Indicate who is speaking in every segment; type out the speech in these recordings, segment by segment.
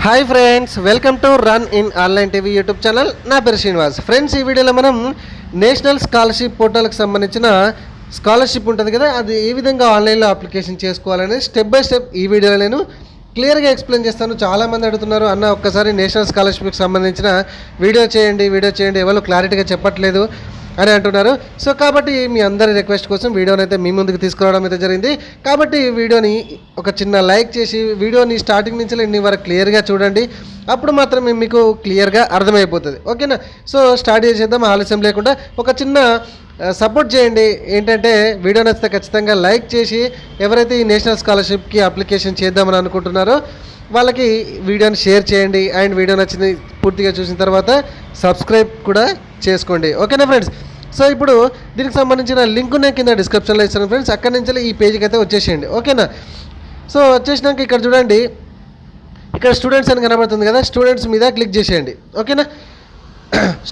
Speaker 1: Hi friends, welcome to run in online TV YouTube channel. నా పేరు Srinivas. Friends, ఈ వీడియోలో మనం నేషనల్ స్కాలర్షిప్ పోర్టల్కి సంబంధించిన స్కాలర్షిప్ ఉంటుంది కదా, అది ఏ విధంగా ఆన్లైన్లో అప్లికేషన్ చేసుకోవాలని స్టెప్ బై స్టెప్ ఈ వీడియోలో నేను క్లియర్గా ఎక్స్ప్లెయిన్ చేస్తాను. చాలామంది అడుగుతున్నారు, అన్న ఒక్కసారి నేషనల్ స్కాలర్షిప్కి సంబంధించిన వీడియో చేయండి, ఎవరు క్లారిటీగా చెప్పట్లేదు అని అంటున్నారు. సో కాబట్టి మీ అందరి రిక్వెస్ట్ కోసం వీడియోని అయితే మీ ముందుకు తీసుకురావడం అయితే జరిగింది. కాబట్టి ఈ వీడియోని ఒక చిన్న లైక్ చేసి వీడియోని స్టార్టింగ్ నుంచి ఎన్ని వరకు క్లియర్గా చూడండి. అప్పుడు మాత్రమే మీకు క్లియర్గా అర్థమైపోతుంది. ఓకేనా? సో స్టార్ట్ చేసేద్దాం ఆలస్యం లేకుండా. ఒక చిన్న సపోర్ట్ చేయండి. ఏంటంటే వీడియో నచ్చితే ఖచ్చితంగా లైక్ చేసి ఎవరైతే ఈ నేషనల్ స్కాలర్షిప్కి అప్లికేషన్ చేద్దామని అనుకుంటున్నారో వాళ్ళకి వీడియోని షేర్ చేయండి. అండ్ వీడియో నచ్చింది పూర్తిగా చూసిన తర్వాత సబ్స్క్రైబ్ కూడా చేసుకోండి. ఓకేనా ఫ్రెండ్స్? సో ఇప్పుడు దీనికి సంబంధించిన లింక్ నేను కింద డిస్క్రిప్షన్లో ఇస్తాను ఫ్రెండ్స్. అక్కడి నుంచి ఈ పేజ్కి అయితే వచ్చేసేయండి. ఓకేనా? సో వచ్చేసినాక ఇక్కడ చూడండి, ఇక్కడ స్టూడెంట్స్ అని కనబడుతుంది కదా, స్టూడెంట్స్ మీద క్లిక్ చేసేయండి. ఓకేనా?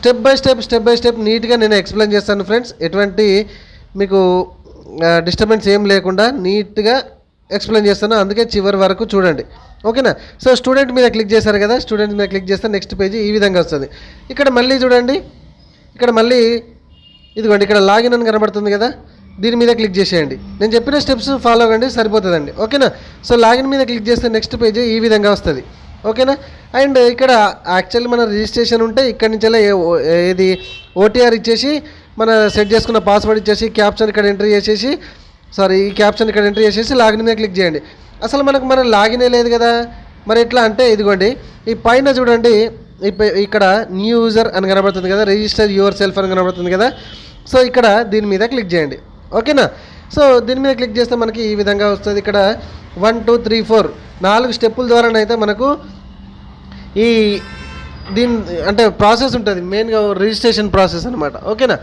Speaker 1: స్టెప్ బై స్టెప్ నీట్గా నేను ఎక్స్ప్లెయిన్ చేస్తాను ఫ్రెండ్స్. ఎటువంటి మీకు డిస్టర్బెన్స్ ఏం లేకుండా నీట్గా ఎక్స్ప్లెయిన్ చేస్తాను, అందుకే చివరి వరకు చూడండి. ఓకేనా? సో స్టూడెంట్ మీద క్లిక్ చేశారు కదా, స్టూడెంట్ మీద క్లిక్ చేస్తే నెక్స్ట్ పేజీ ఈ విధంగా వస్తుంది. ఇక్కడ మళ్ళీ చూడండి, ఇక్కడ మళ్ళీ ఇదిగోండి, ఇక్కడ లాగిన్ అని కనబడుతుంది కదా, దీని మీద క్లిక్ చేసేయండి. నేను చెప్పిన స్టెప్స్ ఫాలో అవ్వండి, సరిపోతుందండి. ఓకేనా? సో లాగిన్ మీద క్లిక్ చేస్తే నెక్స్ట్ పేజీ ఈ విధంగా వస్తుంది. ఓకేనా? అండ్ ఇక్కడ యాక్చువల్లీ మన రిజిస్ట్రేషన్ ఉంటే ఇక్కడి నుంచి ఏది ఓటీఆర్ ఇచ్చేసి మన సెట్ చేసుకున్న పాస్వర్డ్ ఇచ్చేసి క్యాప్షన్ ఇక్కడ ఎంట్రీ చేసేసి ఈ క్యాప్షన్ ఇక్కడ ఎంట్రీ చేసేసి లాగిన్ మీద క్లిక్ చేయండి. అసలు మన లాగినే లేదు కదా, మరి ఎట్లా అంటే ఇదిగోండి, ఈ పైన చూడండి, ఇక్కడ న్యూ యూజర్ అని కనబడుతుంది కదా, రిజిస్టర్ యువర్ సెల్ఫ్ అని కనబడుతుంది కదా. సో ఇక్కడ దీని మీద క్లిక్ చేయండి. ఓకేనా? సో దీని మీద క్లిక్ చేస్తే మనకి ఈ విధంగా వస్తుంది. ఇక్కడ 1 2 3 4 4 స్టెప్పుల ద్వారానైతే మనకు ఈ దీని అంటే ప్రాసెస్ ఉంటుంది, మెయిన్గా రిజిస్ట్రేషన్ ప్రాసెస్ అనమాట. ఓకేనా?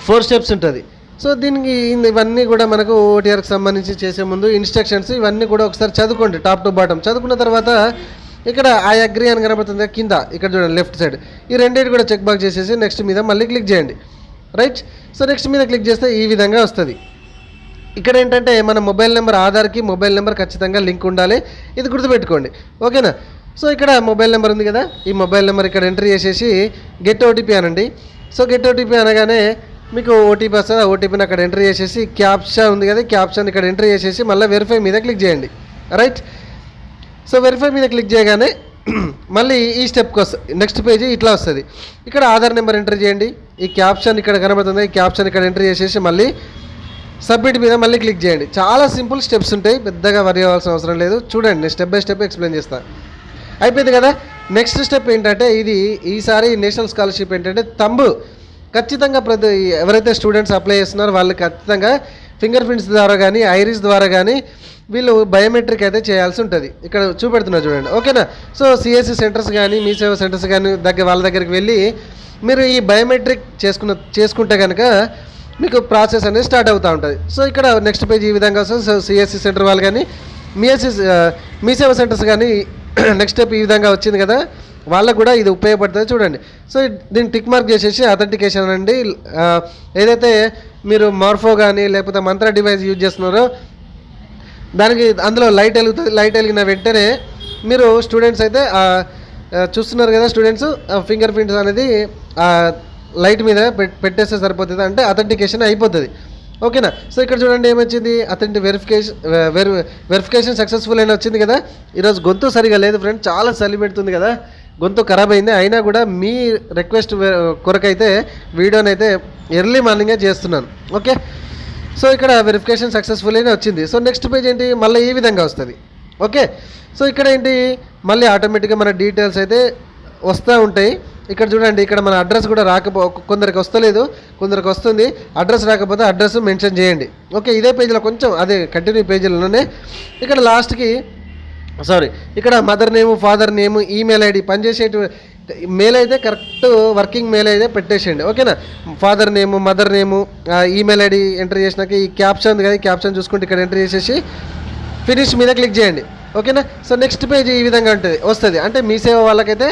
Speaker 1: 4 స్టెప్స్ ఉంటుంది. సో దీనికి ఇవన్నీ కూడా మనకు ఓటీఆర్కి సంబంధించి చేసే ముందు ఇన్స్ట్రక్షన్స్ ఇవన్నీ కూడా ఒకసారి చదువుకోండి టాప్ టు బాటమ్. చదువుకున్న తర్వాత ఇక్కడ ఐ అగ్రీ అని కనబడుతుంది కింద, ఇక్కడ చూడండి లెఫ్ట్ సైడ్, ఈ రెండింటి కూడా చెక్ బాక్ చేసేసి నెక్స్ట్ మీద మళ్ళీ క్లిక్ చేయండి. రైట్? సో నెక్స్ట్ మీద క్లిక్ చేస్తే ఈ విధంగా వస్తుంది. ఇక్కడ ఏంటంటే మన మొబైల్ నెంబర్, ఆధార్కి మొబైల్ నెంబర్ ఖచ్చితంగా లింక్ ఉండాలి, ఇది గుర్తుపెట్టుకోండి. ఓకేనా? సో ఇక్కడ మొబైల్ నెంబర్ ఉంది కదా, ఈ మొబైల్ నెంబర్ ఇక్కడ ఎంట్రీ చేసేసి గెట్ ఓటీపీ అనండి. సో గెట్ ఓటీపీ అనగానే మీకు ఓటీపీ వస్తుంది. ఆ ఓటీపీని అక్కడ ఎంట్రీ చేసేసి క్యాప్షన్ ఉంది కదా, క్యాప్షన్ ఇక్కడ ఎంట్రీ చేసేసి మళ్ళీ వెరిఫై మీద క్లిక్ చేయండి. రైట్? సో వెరిఫై మీద క్లిక్ చేయగానే మళ్ళీ ఈ స్టెప్కి వస్తుంది. నెక్స్ట్ పేజీ ఇట్లా వస్తుంది. ఇక్కడ ఆధార్ నెంబర్ ఎంటర్ చేయండి, ఈ క్యాప్షన్ ఇక్కడ కనబడుతుంది, ఈ క్యాప్షన్ ఇక్కడ ఎంట్రీ చేసేసి మళ్ళీ సబ్మిట్ మీద మళ్ళీ క్లిక్ చేయండి. చాలా సింపుల్ స్టెప్స్ ఉంటాయి, పెద్దగా వరి అవ్వాల్సిన అవసరం లేదు. చూడండి, నేను స్టెప్ బై స్టెప్ ఎక్స్ప్లెయిన్ చేస్తాను. అయిపోయింది కదా. నెక్స్ట్ స్టెప్ ఏంటంటే ఈసారి నేషనల్ స్కాలర్షిప్ ఏంటంటే తంబు ఖచ్చితంగా ఎవరైతే స్టూడెంట్స్ అప్లై చేస్తున్నారో వాళ్ళు ఖచ్చితంగా ఫింగర్ ప్రింట్స్ ద్వారా కానీ ఐరిస్ ద్వారా కానీ వీళ్ళు బయోమెట్రిక్ అయితే చేయాల్సి ఉంటుంది. ఇక్కడ చూపెడుతున్నారు చూడండి. ఓకేనా? సో సిఎస్సి సెంటర్స్ కానీ మీ సేవా సెంటర్స్ కానీ వాళ్ళ దగ్గరికి వెళ్ళి మీరు ఈ బయోమెట్రిక్ చేసుకుంటే కనుక మీకు ప్రాసెస్ అనేది స్టార్ట్ అవుతూ ఉంటుంది. సో ఇక్కడ నెక్స్ట్ పేజ్ ఈ విధంగా వస్తుంది. సో సిఎస్సి సెంటర్ వాళ్ళు కానీ మీ సేవా సెంటర్స్ కానీ నెక్స్ట్ స్టెప్ ఈ విధంగా వచ్చింది కదా, వాళ్ళకు కూడా ఇది ఉపయోగపడుతుంది. చూడండి. సో దీన్ని టిక్ మార్క్ చేసేసి అథెంటికేషన్ అండి. ఏదైతే మీరు మార్ఫో కానీ లేకపోతే మంత్ర డివైస్ యూజ్ చేస్తున్నారో దానికి అందులో లైట్ వెలుగుతుంది. లైట్ వెలిగిన వెంటనే మీరు స్టూడెంట్స్ అయితే చూస్తున్నారు కదా, స్టూడెంట్స్ ఫింగర్ ప్రింట్స్ అనేది లైట్ మీద పెట్టేస్తే సరిపోతుంది, అంటే అథెంటికేషన్ అయిపోతుంది. ఓకేనా? సో ఇక్కడ చూడండి ఏమొచ్చింది, వెరిఫికేషన్ సక్సెస్ఫుల్ అని వచ్చింది కదా. ఈరోజు గొంతు సరిగా లేదు ఫ్రెండ్స్, చాలా చలి పెడుతుంది కదా, గొంతు ఖరాబ్ అయింది. అయినా కూడా మీ రిక్వెస్ట్ కొరకైతే వీడియోని అయితే ఎర్లీ మార్నింగే చేస్తున్నాను. ఓకే? సో ఇక్కడ వెరిఫికేషన్ సక్సెస్ఫుల్ అని వచ్చింది. సో నెక్స్ట్ పేజ్ ఏంటి, మళ్ళీ ఈ విధంగా వస్తుంది. ఓకే? సో ఇక్కడ ఏంటి, మళ్ళీ ఆటోమేటిక్గా మన డీటెయిల్స్ అయితే వస్తూ ఉంటాయి. ఇక్కడ చూడండి, ఇక్కడ మన అడ్రస్ కూడా కొందరికి వస్తలేదు, కొందరికి వస్తుంది. అడ్రస్ రాకపోతే అడ్రస్ మెన్షన్ చేయండి. ఓకే? ఇదే పేజీలో కొంచెం అదే కంటిన్యూ పేజీలోనే ఇక్కడ లాస్ట్కి ఇక్కడ mother name, father name, email ID, పనిచేసేటి మెయిల్ అయితే కరెక్ట్ వర్కింగ్ మెయిల్ అయితే పెట్టేసేయండి. ఓకేనా? Father name, mother name, email ID enter చేసినాక ఈ క్యాప్షన్ ఉంది కదా, ఈ క్యాప్షన్ చూసుకుంటే ఇక్కడ ఎంటర్ చేసేసి ఫినిష్ మీద క్లిక్ చేయండి. ఓకేనా? సో నెక్స్ట్ పేజ్ ఈ విధంగా వస్తుంది. అంటే మీ సేవ వాళ్ళకైతే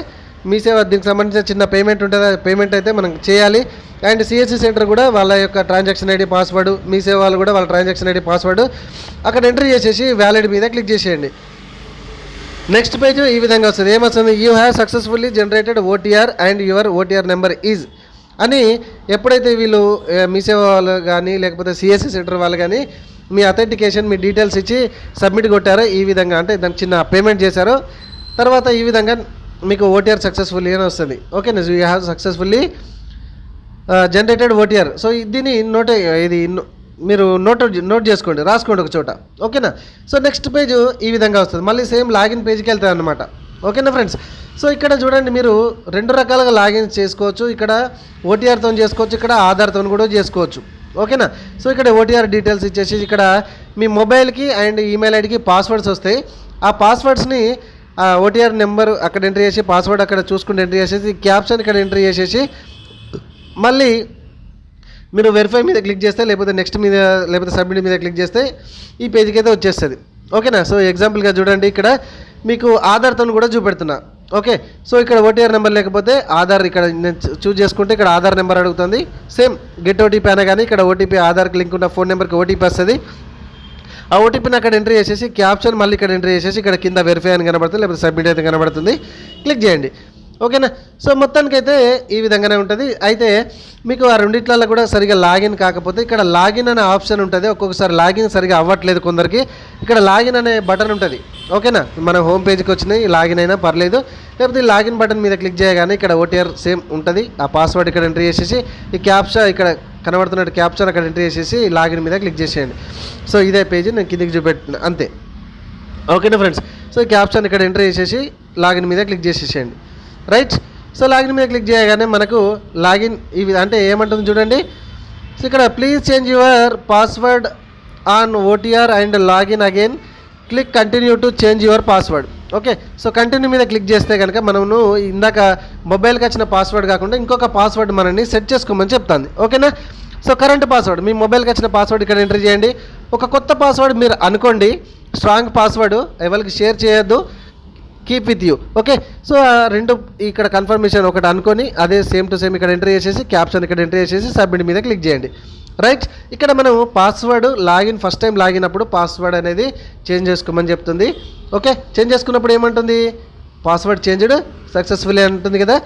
Speaker 1: మీ సేవ దీనికి సంబంధించిన చిన్న పేమెంట్ ఉంటుంది, పేమెంట్ అయితే మనం చేయాలి. అండ్ సిఎస్సి సెంటర్ కూడా వాళ్ళ యొక్క ట్రాన్సాక్షన్ ఐడి పాస్వర్డ్, మీ సేవ వాళ్ళు కూడా వాళ్ళ ట్రాన్సాక్షన్ ఐడి పాస్వర్డ్ అక్కడ ఎంట్రీ చేసేసి వ్యాలిడ్ మీద క్లిక్ చేసేయండి. నెక్స్ట్ పేజ్ ఈ విధంగా వస్తుంది. ఏమొస్తుంది, you have successfully generated OTR and your OTR number is అని ఎప్పుడైతే వీళ్ళు మీ సేవ వాళ్ళు కానీ లేకపోతే సిఎస్సి సెంటర్ వాళ్ళు కానీ మీ అథెంటికేషన్ మీ డీటెయిల్స్ ఇచ్చి సబ్మిట్ కొట్టారో ఈ విధంగా, అంటే దానికి చిన్న పేమెంట్ చేశారో తర్వాత ఈ విధంగా మీకు ఓటీఆర్ సక్సెస్ఫుల్లీ అని వస్తుంది. ఓకేనా, you have successfully generated OTR. So దీన్ని ఇది మీరు నోట్ చేసుకోండి, రాసుకోండి ఒక చోట. ఓకేనా. సో నెక్స్ట్ పేజ్ ఈ విధంగా వస్తుంది. మళ్ళీ సేమ్ లాగిన్ పేజ్కి వెళ్తాయి అన్నమాట. ఓకేనా ఫ్రెండ్స్. సో ఇక్కడ చూడండి, మీరు 2 రకాలుగా లాగిన్ చేసుకోవచ్చు. ఇక్కడ ఓటీఆర్తో చేసుకోవచ్చు, ఇక్కడ ఆధార్తో కూడా చేసుకోవచ్చు. ఓకేనా. సో ఇక్కడ ఓటీఆర్ డీటెయిల్స్ ఇచ్చేసి ఇక్కడ మీ మొబైల్కి అండ్ ఈమెయిల్ ఐడికి పాస్వర్డ్స్ వస్తాయి. ఆ పాస్వర్డ్స్ని ఓటీఆర్ నెంబర్ అక్కడ ఎంట్రీ చేసి పాస్వర్డ్ అక్కడ చూసుకుంటూ ఎంట్రీ చేసేసి క్యాప్షన్ ఇక్కడ ఎంట్రీ చేసేసి మళ్ళీ మీరు వెరిఫై మీద క్లిక్ చేస్తే లేకపోతే నెక్స్ట్ మీద లేకపోతే సబ్మిట్ మీద క్లిక్ చేస్తే ఈ పేజీకి అయితే వచ్చేస్తుంది. ఓకేనా. సో ఎగ్జాంపుల్గా చూడండి, ఇక్కడ మీకు ఆధార్తో కూడా చూపెడుతున్నా. ఓకే. సో ఇక్కడ ఓటీఆర్ నెంబర్ లేకపోతే ఆధార్ ఇక్కడ నేను చూజ్ చేసుకుంటే ఇక్కడ ఆధార్ నెంబర్ అడుగుతుంది. సేమ్ గెట్ ఓటీపీ అయినా కానీ ఇక్కడ ఓటీపీ ఆధార్కి లింక్ ఉన్న ఫోన్ నెంబర్కి ఓటీపీ వస్తుంది. ఆ ఓటీపీని అక్కడ ఎంట్రీ చేసేసి క్యాప్షన్ మళ్ళీ ఇక్కడ ఎంట్రీ చేసేసి ఇక్కడ కింద వెరిఫై అని కనబడుతుంది, లేకపోతే సబ్మిట్ అయితే కనబడుతుంది, క్లిక్ చేయండి. ఓకేనా. సో మొత్తానికైతే ఈ విధంగానే ఉంటుంది. అయితే మీకు ఆ రెండిట్లలో కూడా సరిగా లాగిన్ కాకపోతే ఇక్కడ లాగిన్ అనే ఆప్షన్ ఉంటుంది. ఒక్కొక్కసారి లాగిన్ సరిగా అవ్వట్లేదు కొందరికి. ఇక్కడ లాగిన్ అనే బటన్ ఉంటుంది. ఓకేనా. మన హోమ్ పేజ్కి వచ్చినాయి, లాగిన్ అయినా పర్లేదు. లేకపోతే ఈ లాగిన్ బటన్ మీద క్లిక్ చేయగానే ఇక్కడ ఓటీఆర్ సేమ్ ఉంటుంది. ఆ పాస్వర్డ్ ఇక్కడ ఎంట్రీ చేసేసి ఈ క్యాప్చా ఇక్కడ కనబడుతున్నట్టు క్యాప్చర్ అక్కడ ఎంట్రీ చేసేసి లాగిన్ మీద క్లిక్ చేసేయండి. సో ఇదే పేజీ నేను కిందికి చూపెట్టిన అంతే. ఓకేనా ఫ్రెండ్స్. సో ఈ క్యాప్షన్ ఇక్కడ ఎంట్రీ చేసేసి లాగిన్ మీద క్లిక్ చేసేసేయండి. రైట్. సో లాగిన్ మీద క్లిక్ చేయగానే మనకు లాగిన్ ఇవి అంటే ఏమంటుంది చూడండి. సో ఇక్కడ please change your password on OTR and login again, click continue to change your password. Okay. So continue మీద క్లిక్ చేస్తే కనుక మనము ఇందాక మొబైల్కి వచ్చిన పాస్వర్డ్ కాకుండా ఇంకొక పాస్వర్డ్ మనల్ని సెట్ చేసుకోమని చెప్తుంది. ఓకేనా. సో కరెంట్ పాస్వర్డ్ మీ మొబైల్కి వచ్చిన పాస్వర్డ్ ఇక్కడ ఎంట్రీ చేయండి. ఒక కొత్త పాస్వర్డ్ మీరు అనుకోండి, స్ట్రాంగ్ పాస్వర్డ్, ఎవరికి షేర్ చేయొద్దు, keep with you. Okay. So రెండు ఇక్కడ కన్ఫర్మేషన్ ఒకటి అనుకొని అదే సేమ్ టు సేమ్ ఇక్కడ ఎంట్రీ చేసేసి క్యాప్షన్ ఇక్కడ ఎంట్రీ చేసేసి సబ్మిట్ మీద క్లిక్ చేయండి. రైట్. ఇక్కడ మనం password login first time login అప్పుడు పాస్వర్డ్ అనేది చేంజ్ చేసుకోమని చెప్తుంది. ఓకే. చేంజ్ చేసుకున్నప్పుడు ఏమంటుంది, పాస్వర్డ్ చేంజ్డ్ సక్సెస్ఫుల్లీ అంటుంది కదా.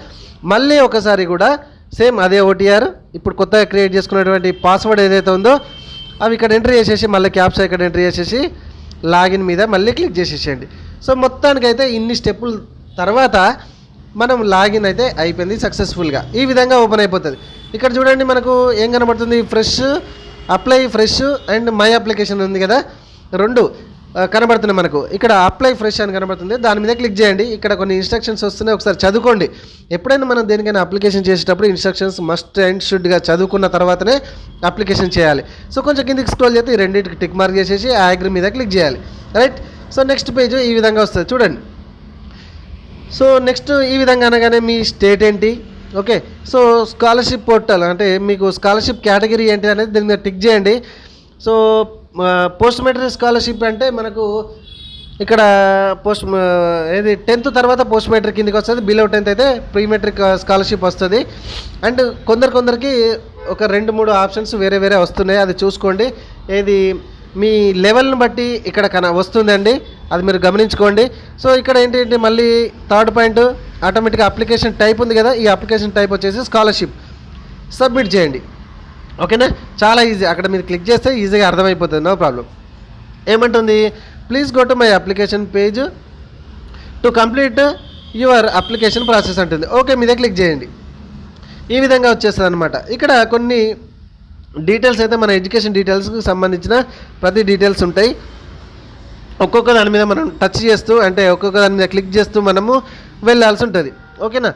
Speaker 1: మళ్ళీ ఒకసారి కూడా సేమ్ అదే ఓటీఆర్ ఇప్పుడు కొత్తగా క్రియేట్ చేసుకున్నటువంటి పాస్వర్డ్ ఏదైతే ఉందో అవి ఇక్కడ ఎంట్రీ చేసేసి మళ్ళీ క్యాప్చా ఇక్కడ ఎంట్రీ చేసేసి లాగిన్ మీద మళ్ళీ క్లిక్ చేసేసేయండి. సో మొత్తానికైతే ఇన్ని స్టెప్పుల తర్వాత మనం లాగిన్ అయితే అయిపోయింది సక్సెస్ఫుల్గా. ఈ విధంగా ఓపెన్ అయిపోతుంది. ఇక్కడ చూడండి మనకు ఏం కనబడుతుంది, fresh, apply fresh and my application ఉంది కదా, రెండు కనబడుతున్నాయి మనకు. ఇక్కడ అప్లై ఫ్రెష్ అని కనబడుతుంది, దాని మీద క్లిక్ చేయండి. ఇక్కడ కొన్ని ఇన్స్ట్రక్షన్స్ వస్తున్నాయి, ఒకసారి చదువుకోండి. ఎప్పుడైనా మనం దేనికైనా అప్లికేషన్ చేసేటప్పుడు ఇన్స్ట్రక్షన్స్ మస్ట్ అండ్ షుడ్గా చదువుకున్న తర్వాతనే అప్లికేషన్ చేయాలి. సో కొంచెం కిందికి స్క్రోల్ చేస్తే ఈ రెండింటికి టిక్ మార్క్ చేసేసి ఆ అగ్రీ మీద క్లిక్ చేయాలి. రైట్. సో నెక్స్ట్ పేజ్ ఈ విధంగా వస్తుంది చూడండి. సో నెక్స్ట్ ఈ విధంగా అనగానే మీ స్టేట్ ఏంటి, ఓకే. సో స్కాలర్షిప్ పోర్టల్ అంటే మీకు స్కాలర్షిప్ కేటగిరీ ఏంటి అనేది దీని మీద టిక్ చేయండి. సో పోస్ట్ మెట్రిక్ స్కాలర్షిప్ అంటే మనకు ఇక్కడ ఏది 10th తర్వాత పోస్ట్ మెట్రిక్ కిందకి వస్తుంది, బిలో 10th అయితే ప్రీ మెట్రిక్ స్కాలర్షిప్ వస్తుంది. అండ్ కొందరికి ఒక 2-3 ఆప్షన్స్ వేరే వేరే వస్తున్నాయి, అది చూసుకోండి. ఏది మీ లెవెల్ని బట్టి ఇక్కడ వస్తుందండి, అది మీరు గమనించుకోండి. సో ఇక్కడ ఏంటంటే మళ్ళీ థర్డ్ పాయింట్ ఆటోమేటిక్గా అప్లికేషన్ టైప్ ఉంది కదా, ఈ అప్లికేషన్ టైప్ వచ్చేసి స్కాలర్షిప్, సబ్మిట్ చేయండి. ఓకేనా. చాలా ఈజీ, అక్కడ మీరు క్లిక్ చేస్తే ఈజీగా అర్థమైపోతుంది, నో ప్రాబ్లం. ఏమంటుంది, please go to my application page to complete your application process అంటుంది. ఓకే మీద క్లిక్ చేయండి. ఈ విధంగా వచ్చేస్తుంది అనమాట. ఇక్కడ కొన్ని డీటెయిల్స్ అయితే మన ఎడ్యుకేషన్ డీటెయిల్స్కి సంబంధించిన ప్రతి డీటెయిల్స్ ఉంటాయి. ఒక్కొక్క దాని మీద మనం టచ్ చేస్తూ అంటే ఒక్కొక్క దాని మీద క్లిక్ చేస్తూ మనము వెళ్ళాల్సి ఉంటుంది. ఓకేనా.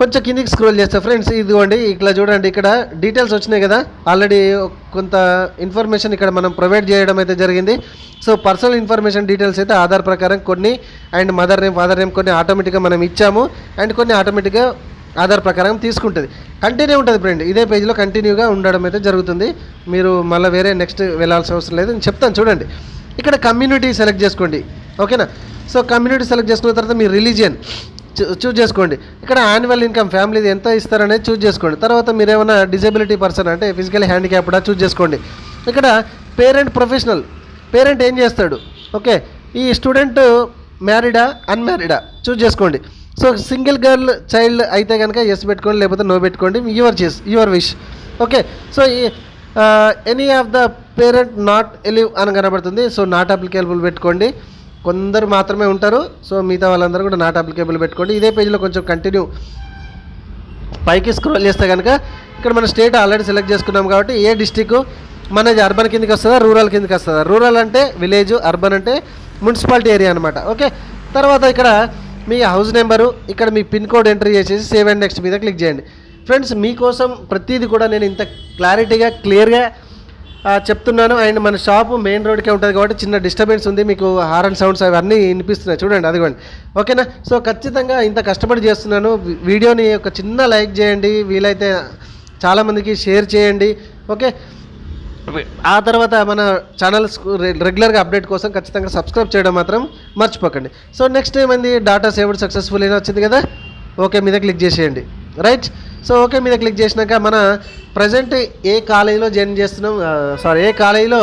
Speaker 1: కొంచెం కిందికి స్క్రోల్ చేస్తా ఫ్రెండ్స్, ఇదిగోండి ఇట్లా చూడండి, ఇక్కడ డీటెయిల్స్ వచ్చినాయి కదా, ఆల్రెడీ కొంత ఇన్ఫర్మేషన్ ఇక్కడ మనం ప్రొవైడ్ చేయడం అయితే జరిగింది. సో పర్సనల్ ఇన్ఫర్మేషన్ డీటెయిల్స్ అయితే ఆధార్ ప్రకారం కొన్ని and mother name father name కొన్ని ఆటోమేటిక్గా మనం ఇచ్చాము, అండ్ కొన్ని ఆటోమేటిక్గా ఆధార్ ప్రకారం తీసుకుంటుంది. కంటిన్యూ ఉంటుంది ఫ్రెండ్, ఇదే పేజ్లో కంటిన్యూగా ఉండడం అయితే జరుగుతుంది. మీరు మళ్ళీ వేరే నెక్స్ట్ వెళ్ళాల్సిన అవసరం లేదు, నేను చెప్తాను చూడండి. ఇక్కడ కమ్యూనిటీ సెలెక్ట్ చేసుకోండి. ఓకేనా. సో కమ్యూనిటీ సెలెక్ట్ చేసుకున్న తర్వాత మీ రిలీజియన్ చూజ్ చేసుకోండి. ఇక్కడ యాన్యువల్ ఇన్కమ్ ఫ్యామిలీది ఎంత ఇస్తారనేది చూజ్ చేసుకోండి. తర్వాత మీరు ఏమైనా డిజబిలిటీ పర్సన్ అంటే ఫిజికల్ హ్యాండిక్యాప్డా చూజ్ చేసుకోండి. ఇక్కడ పేరెంట్ ప్రొఫెషనల్, పేరెంట్ ఏం చేస్తాడు, ఓకే. ఈ స్టూడెంట్ మ్యారీడా అన్మ్యారీడా చూస్ చేసుకోండి. సో సింగిల్ గర్ల్ చైల్డ్ అయితే కనుక ఎస్ పెట్టుకోండి, లేకపోతే నో పెట్టుకోండి, your wish. Okay, so any of the parent not alive అని కనబడుతుంది. సో నాట్ అప్లికేబుల్ పెట్టుకోండి, కొందరు మాత్రమే ఉంటారు. సో మిగతా వాళ్ళందరూ కూడా నాట్ అప్లికేబుల్ పెట్టుకోండి. ఇదే పేజ్లో కొంచెం కంటిన్యూ పైకి స్క్రోల్ చేస్తే కనుక ఇక్కడ మన స్టేట్ ఆల్రెడీ సెలెక్ట్ చేసుకున్నాం కాబట్టి ఏ డిస్టిక్ మనది అర్బన్ కిందకి వస్తుందా, రూరల్ కిందకి వస్తుందా. రూరల్ అంటే విలేజ్, అర్బన్ అంటే మున్సిపాలిటీ ఏరియా అనమాట. ఓకే, తర్వాత ఇక్కడ మీ హౌస్ నెంబరు, ఇక్కడ మీ పిన్ కోడ్ ఎంట్రీ చేసేసి సేవ్ అండ్ నెక్స్ట్ మీద క్లిక్ చేయండి. ఫ్రెండ్స్, మీకోసం ప్రతిదీ కూడా నేను ఇంత క్లారిటీగా క్లియర్గా చెప్తున్నాను. అండ్ మన షాపు మెయిన్ రోడ్కే ఉంటుంది కాబట్టి చిన్న డిస్టర్బెన్స్ ఉంది, మీకు హారన్ సౌండ్స్ అవన్నీ వినిపిస్తున్నాయి చూడండి, అదిగోండి. ఓకేనా, సో ఖచ్చితంగా ఇంత కష్టపడి చేస్తున్నాను. వీడియోని ఒక చిన్న లైక్ చేయండి, వీలైతే చాలామందికి షేర్ చేయండి. ఓకే, ఆ తర్వాత మన ఛానల్స్ రెగ్యులర్గా అప్డేట్ కోసం ఖచ్చితంగా సబ్స్క్రైబ్ చేయడం మాత్రం మర్చిపోకండి. సో నెక్స్ట్ ఏమైంది, డాటా సేవ్డ్ సక్సెస్ఫుల్ అయినా వచ్చింది కదా, ఓకే మీద క్లిక్ చేసేయండి. రైట్, సో ఓకే మీద క్లిక్ చేసినాక మన ప్రజెంట్ ఏ కాలేజీలో జాయిన్ చేస్తున్నాం, ఏ కాలేజీలో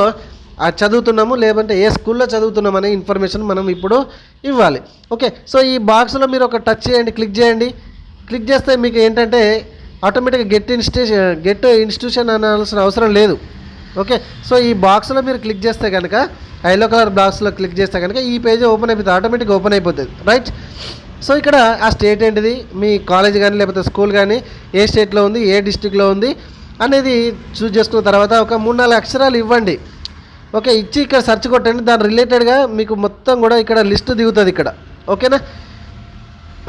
Speaker 1: చదువుతున్నాము, లేదంటే ఏ స్కూల్లో చదువుతున్నాం అనే ఇన్ఫర్మేషన్ మనం ఇప్పుడు ఇవ్వాలి. ఓకే, సో ఈ బాక్స్లో మీరు ఒక టచ్ చేయండి, క్లిక్ చేయండి. క్లిక్ చేస్తే మీకు ఏంటంటే ఆటోమేటిక్గా గెట్ ఇన్స్టిట్యూషన్ అనాల్సిన అవసరం లేదు. ఓకే, సో ఈ బాక్స్లో మీరు క్లిక్ చేస్తే కనుక, ఎల్లో కలర్ బాక్స్లో క్లిక్ చేస్తే కనుక ఈ పేజ్ ఓపెన్ అయిపోతుంది, ఆటోమేటిక్గా ఓపెన్ అయిపోతుంది. రైట్, సో ఇక్కడ ఆ స్టేట్ ఏంటిది, మీ కాలేజ్ కానీ లేకపోతే స్కూల్ కానీ ఏ స్టేట్లో ఉంది, ఏ డిస్టిక్లో ఉంది అనేది చూస్ చేసుకున్న తర్వాత ఒక 3-4 అక్షరాలు ఇవ్వండి. ఓకే, ఇచ్చి ఇక్కడ సెర్చ్ కొట్టండి, దాని రిలేటెడ్గా మీకు మొత్తం కూడా ఇక్కడ లిస్ట్ దిగుతుంది ఇక్కడ. ఓకేనా,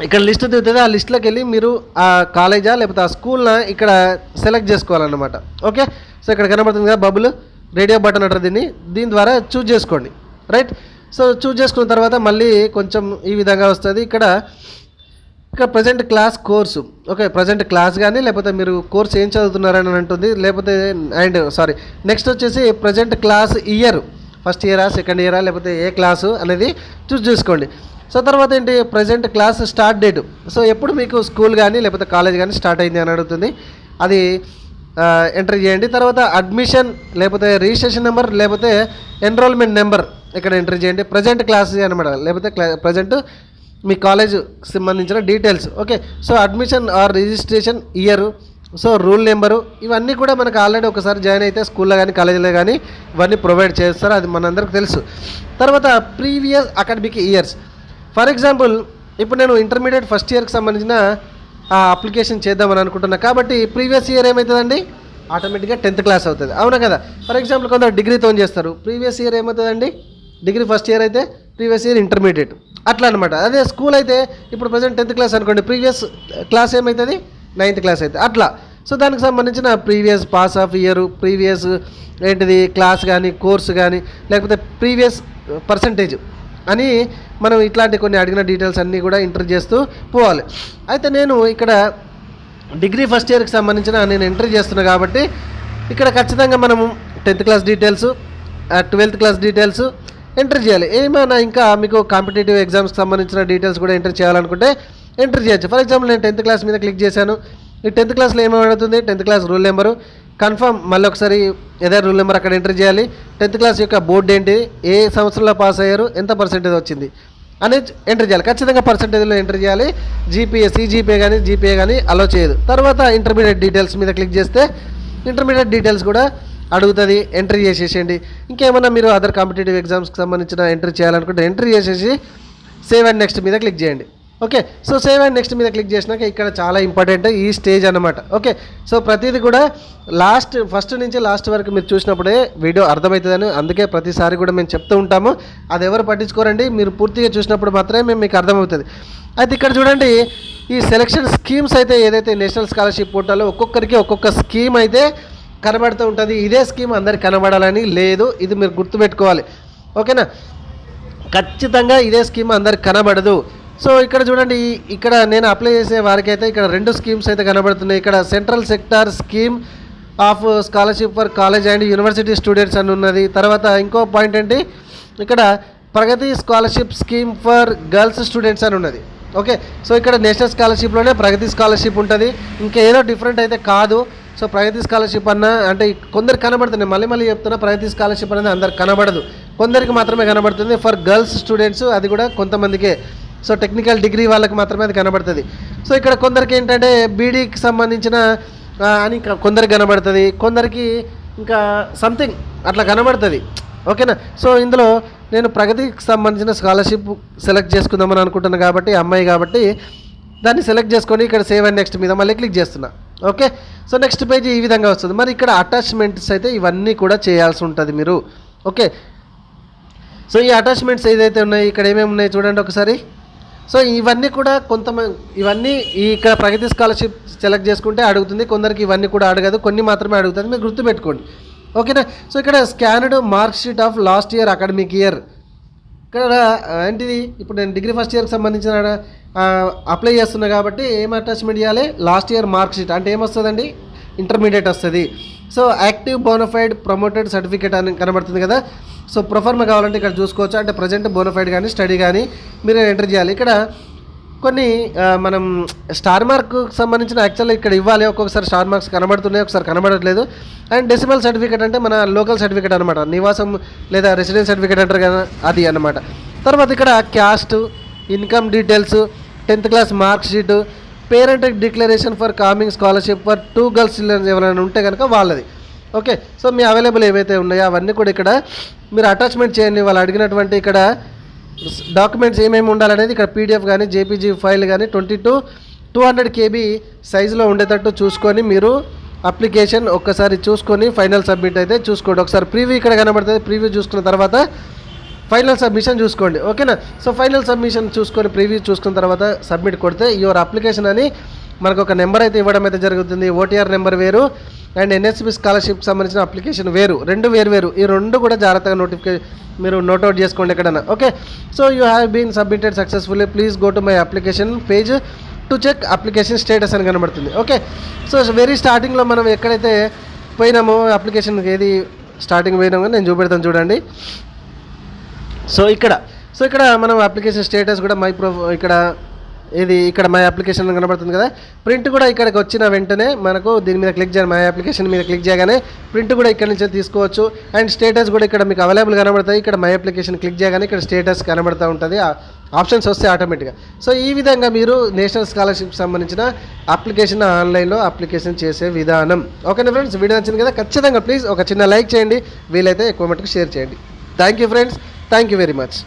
Speaker 1: ఇక్కడ లిస్ట్ దిగుతుంది, ఆ లిస్ట్లోకి వెళ్ళి మీరు ఆ కాలేజా లేకపోతే ఆ స్కూల్ని ఇక్కడ సెలెక్ట్ చేసుకోవాలన్నమాట. ఓకే, సో ఇక్కడ కనబడుతుంది కదా బబుల్ రేడియో బటన్ అంటారు, దీని ద్వారా చూస్ చేసుకోండి. రైట్, సో చూస్ చేసుకున్న తర్వాత మళ్ళీ కొంచెం ఈ విధంగా వస్తుంది. ఇక్కడ present class course, okay present class కానీ లేకపోతే మీరు కోర్స్ ఏం చదువుతున్నారని అంటుంది, లేకపోతే నెక్స్ట్ వచ్చేసి ప్రజెంట్ క్లాస్ ఇయర్, ఫస్ట్ ఇయరా సెకండ్ ఇయరా లేకపోతే ఏ క్లాసు అనేది చూస్ చేసుకోండి. సో తర్వాత ఏంటి, present class start date, so ఎప్పుడు మీకు స్కూల్ కానీ లేకపోతే కాలేజ్ కానీ స్టార్ట్ అయింది అని అడుగుతుంది, అది ఎంట్రీ చేయండి. తర్వాత అడ్మిషన్ లేకపోతే రిజిస్ట్రేషన్ నెంబర్ లేకపోతే ఎన్రోల్మెంట్ నెంబర్ ఇక్కడ ఎంట్రీ చేయండి. ప్రజెంట్ క్లాస్ అనమాట, లేకపోతే ప్రజెంట్ మీ కాలేజ్ సంబంధించిన details. Okay, so admission or registration year, so roll number, ఇవన్నీ కూడా మనకు ఆల్రెడీ ఒకసారి జాయిన్ అయితే స్కూల్లో కానీ కాలేజీలో కానీ ఇవన్నీ ప్రొవైడ్ చేస్తారు, అది మనందరికి తెలుసు. తర్వాత previous academic years, for example ఇప్పుడు నేను ఇంటర్మీడియట్ ఫస్ట్ ఇయర్కి సంబంధించిన అప్లికేషన్ చేద్దామని అనుకుంటున్నా కాబట్టి ప్రీవియస్ ఇయర్ ఏమవుతుందండి, ఆటోమేటిక్గా 10th క్లాస్ అవుతుంది, అవునా కదా. ఫర్ ఎగ్జాంపుల్ కొందరు డిగ్రీతో చేస్తారు, ప్రీవియస్ ఇయర్ ఏమవుతుందండి, డిగ్రీ ఫస్ట్ ఇయర్ అయితే ప్రీవియస్ ఇయర్ ఇంటర్మీడియట్, అట్లా అనమాట. అదే స్కూల్ అయితే ఇప్పుడు ప్రజెంట్ 10th క్లాస్ అనుకోండి, ప్రీవియస్ క్లాస్ ఏమవుతుంది 9th క్లాస్ అయితే అట్లా. సో దానికి సంబంధించిన previous pass of year, previous ఏంటిది క్లాస్ కానీ కోర్సు కానీ లేకపోతే ప్రీవియస్ పర్సంటేజ్ అని మనం ఇట్లాంటి కొన్ని అడిగిన డీటెయిల్స్ అన్నీ కూడా ఎంటర్ చేస్తూ పోవాలి. అయితే నేను ఇక్కడ డిగ్రీ ఫస్ట్ ఇయర్కి సంబంధించిన నేను ఎంట్రీ చేస్తున్నా కాబట్టి ఇక్కడ ఖచ్చితంగా మనము 10th class details, 12th class details enter చేయాలి. ఏమైనా ఇంకా మీకు కాంపిటేటివ్ ఎగ్జామ్స్కి సంబంధించిన డీటెయిల్స్ కూడా ఎంటర్ చేయాలనుకుంటే ఎంటర్ చేయొచ్చు. ఫర్ ఎగ్జాంపుల్ నేను 10th క్లాస్ మీద క్లిక్ చేశాను, ఈ 10th క్లాస్లో ఏమవుతుంది, 10th class rule number confirm, మళ్ళీ ఒకసారి ఏదో రూల్ నెంబర్ అక్కడ ఎంటర్ చేయాలి. 10th క్లాస్ యొక్క బోర్డు ఏంటి, ఏ సంవత్సరంలో పాస్ అయ్యారు, ఎంత పర్సెంటేజ్ వచ్చింది అనేది ఎంటర్ చేయాలి. ఖచ్చితంగా పర్సెంటేజ్లో ఎంటర్ చేయాలి. సిజిపిఏ కానీ అలో చేయదు. తర్వాత ఇంటర్మీడియట్ డీటెయిల్స్ మీద క్లిక్ చేస్తే ఇంటర్మీడియట్ డీటెయిల్స్ కూడా అడుగుతుంది, ఎంట్రీ చేసేసేయండి. ఇంకేమన్నా మీరు అదర్ కాంపిటేటివ్ ఎగ్జామ్స్కి సంబంధించిన ఎంట్రీ చేయాలనుకుంటే ఎంట్రీ చేసేసి సేవ్ అండ్ నెక్స్ట్ మీద క్లిక్ చేయండి. Okay, so save and next మీద క్లిక్ చేసినాక ఇక్కడ చాలా ఇంపార్టెంట్ ఈ స్టేజ్ అనమాట. ఓకే, సో ప్రతిదీ కూడా ఫస్ట్ నుంచి లాస్ట్ వరకు మీరు చూసినప్పుడే వీడియో అర్థమవుతుందని, అందుకే ప్రతిసారి కూడా మేము చెప్తూ ఉంటాము, అది ఎవరు పట్టించుకోరండి, మీరు పూర్తిగా చూసినప్పుడు మాత్రమే మీకు అర్థమవుతుంది. అయితే ఇక్కడ చూడండి, ఈ సెలక్షన్ స్కీమ్స్ అయితే ఏదైతే నేషనల్ స్కాలర్షిప్ పోర్టల్లో ఒక్కొక్కరికి ఒక్కొక్క స్కీమ్ అయితే కనబడుతూ ఉంటుంది. ఇదే స్కీమ్ అందరికి కనబడాలని లేదు, ఇది మీరు గుర్తుపెట్టుకోవాలి. ఓకేనా, ఖచ్చితంగా ఇదే స్కీమ్ అందరికి కనబడదు. సో ఇక్కడ చూడండి, ఇక్కడ నేను అప్లై చేసే వారికి అయితే ఇక్కడ 2 స్కీమ్స్ అయితే కనబడుతున్నాయి. ఇక్కడ central sector scheme of scholarship for college and university students అని ఉన్నది. తర్వాత ఇంకో పాయింట్ ఏంటి, ఇక్కడ Pragati scholarship scheme for girls students అని ఉన్నది. ఓకే, సో ఇక్కడ నేషనల్ స్కాలర్షిప్లోనే ప్రగతి స్కాలర్షిప్ ఉంటుంది, ఇంకేదో డిఫరెంట్ అయితే కాదు. సో ప్రగతి స్కాలర్షిప్ అంటే కొందరు కనబడుతున్నాయి, మళ్ళీ చెప్తున్నా, ప్రగతి స్కాలర్షిప్ అనేది అందరికి కనబడదు. కొందరికి మాత్రమే కనబడుతుంది. ఫర్ గర్ల్స్ స్టూడెంట్స్ అది కూడా కొంతమందికే. సో టెక్నికల్ డిగ్రీ వాళ్ళకి మాత్రమే అది కనబడుతుంది. సో ఇక్కడ కొందరికి ఏంటంటే బీడీకి సంబంధించిన అని కొందరికి కనబడుతుంది, కొందరికి ఇంకా సంథింగ్ అట్లా కనబడుతుంది. ఓకేనా. సో ఇందులో నేను ప్రగతికి సంబంధించిన స్కాలర్షిప్ సెలెక్ట్ చేసుకుందామని అనుకుంటున్నాను కాబట్టి అమ్మాయి కాబట్టి దాన్ని సెలెక్ట్ చేసుకొని ఇక్కడ సేవ్ అండ్ నెక్స్ట్ మీద మళ్ళీ క్లిక్ చేస్తున్నా. ఓకే. సో నెక్స్ట్ పేజ్ ఈ విధంగా వస్తుంది. మరి ఇక్కడ అటాచ్మెంట్స్ అయితే ఇవన్నీ కూడా చేయాల్సి ఉంటుంది మీరు. ఓకే. సో ఈ అటాచ్మెంట్స్ ఏదైతే ఉన్నాయి ఇక్కడ ఏమేమి ఉన్నాయి చూడండి ఒకసారి. సో ఇవన్నీ కూడా ఇవన్నీ ఇక్కడ ప్రగతి స్కాలర్షిప్ సెలెక్ట్ చేసుకుంటే అడుగుతుంది, కొందరికి ఇవన్నీ కూడా అడగదు, కొన్ని మాత్రమే అడుగుతుంది. మీరు గుర్తుపెట్టుకోండి. ఓకేనా. సో ఇక్కడ scanned mark sheet of last year academic year. ఇక్కడ ఏంటిది, ఇప్పుడు నేను డిగ్రీ ఫస్ట్ ఇయర్కి సంబంధించిన అప్లై చేస్తున్నా కాబట్టి ఏం అటాచ్మెంట్ చేయాలి, లాస్ట్ ఇయర్ మార్క్ షీట్. అంటే ఏమొస్తుందండి, ఇంటర్మీడియట్ వస్తుంది. So active bonafide promoted certificate అని కనబడుతుంది కదా. సో ప్రొఫార్మా కావాలంటే ఇక్కడ చూసుకోవచ్చు. అంటే ప్రజెంట్ బోనఫైడ్ కానీ స్టడీ కానీ మీరు ఎంటర్ చేయాలి. ఇక్కడ కొన్ని మనం స్టార్ మార్క్ సంబంధించిన యాక్చువల్గా ఇక్కడ ఇవ్వాలి. ఒక్కొక్కసారి స్టార్ మార్క్స్ కనబడుతున్నాయి, ఒకసారి కనబడట్లేదు. అండ్ డెసిమల్ సర్టిఫికేట్ అంటే మన లోకల్ సర్టిఫికేట్ అనమాట, నివాసం లేదా రెసిడెన్స్ సర్టిఫికేట్ అంటారు కదా అది అన్నమాట. తర్వాత ఇక్కడ caste, income details, 10th class mark sheet, parent declaration for coming scholarship for 2 girls childrens ఎవరైనా ఉంటే కనుక వాళ్ళది. ఓకే. సో మీ అవైలబుల్ ఏవైతే ఉన్నాయో అవన్నీ కూడా ఇక్కడ మీరు అటాచ్మెంట్ చేయండి. వాళ్ళు అడిగినటువంటి ఇక్కడ డాక్యుమెంట్స్ ఏమేమి ఉండాలనేది ఇక్కడ పీడిఎఫ్ కానీ జేపీజీ ఫైల్ కానీ 200 KB సైజులో ఉండేటట్టు చూసుకొని మీరు అప్లికేషన్ ఒక్కసారి చూసుకొని ఫైనల్ సబ్మిట్ అయితే చూసుకోండి. ఒకసారి ప్రీవ్యూ ఇక్కడ కనబడుతుంది, ప్రీవ్యూ చూసుకున్న తర్వాత ఫైనల్ సబ్మిషన్ చూసుకోండి. ఓకేనా. సో ఫైనల్ సబ్మిషన్ చూసుకొని ప్రీవ్యూ చూసుకున్న తర్వాత సబ్మిట్ కొడితే యువర్ అప్లికేషన్ అని మనకు ఒక నెంబర్ అయితే ఇవ్వడం అయితే జరుగుతుంది. ఓటీఆర్ నెంబర్ వేరు అండ్ ఎన్ఎస్పి స్కాలర్షిప్ సంబంధించిన అప్లికేషన్ వేరు, రెండు వేరు. ఈ రెండు కూడా జాగ్రత్తగా మీరు నోట్అవుట్ చేసుకోండి ఎక్కడన్నా. Okay. So you have been submitted successfully, please go to my application page to check application status అని కనబడుతుంది. ఓకే. సో వెరీ స్టార్టింగ్లో మనం ఎక్కడైతే పోయినామో అప్లికేషన్ ఏది స్టార్టింగ్ పోయినామో నేను చూపెడతాను చూడండి. సో ఇక్కడ మనం అప్లికేషన్ స్టేటస్ కూడా ఇక్కడ మై అప్లికేషన్ కనబడుతుంది కదా. ప్రింట్ కూడా ఇక్కడికి వచ్చిన వెంటనే మనకు దీని మీద క్లిక్ చేయాలి, మై అప్లికేషన్ మీద క్లిక్ చేయగానే ప్రింట్ కూడా ఇక్కడ నుంచి తీసుకోవచ్చు. అండ్ స్టేటస్ కూడా ఇక్కడ మీకు అవైలబుల్ కనబడతాయి. ఇక్కడ మై అప్లికేషన్ క్లిక్ చేయగానే ఇక్కడ స్టేటస్ కనబడుతూ ఉంటుంది, ఆప్షన్స్ వస్తాయి ఆటోమేటిక్గా. సో ఈ విధంగా మీరు నేషనల్ స్కాలర్షిప్ సంబంధించిన అప్లికేషన్ ఆన్లైన్లో అప్లికేషన్ చేసే విధానం. ఓకేనా ఫ్రెండ్స్, వీడియో నచ్చింది కదా, ఖచ్చితంగా ప్లీజ్ ఒక చిన్న లైక్ చేయండి, వీలైతే ఎక్కువ మటుకు షేర్ చేయండి. Thank you friends, thank you very much.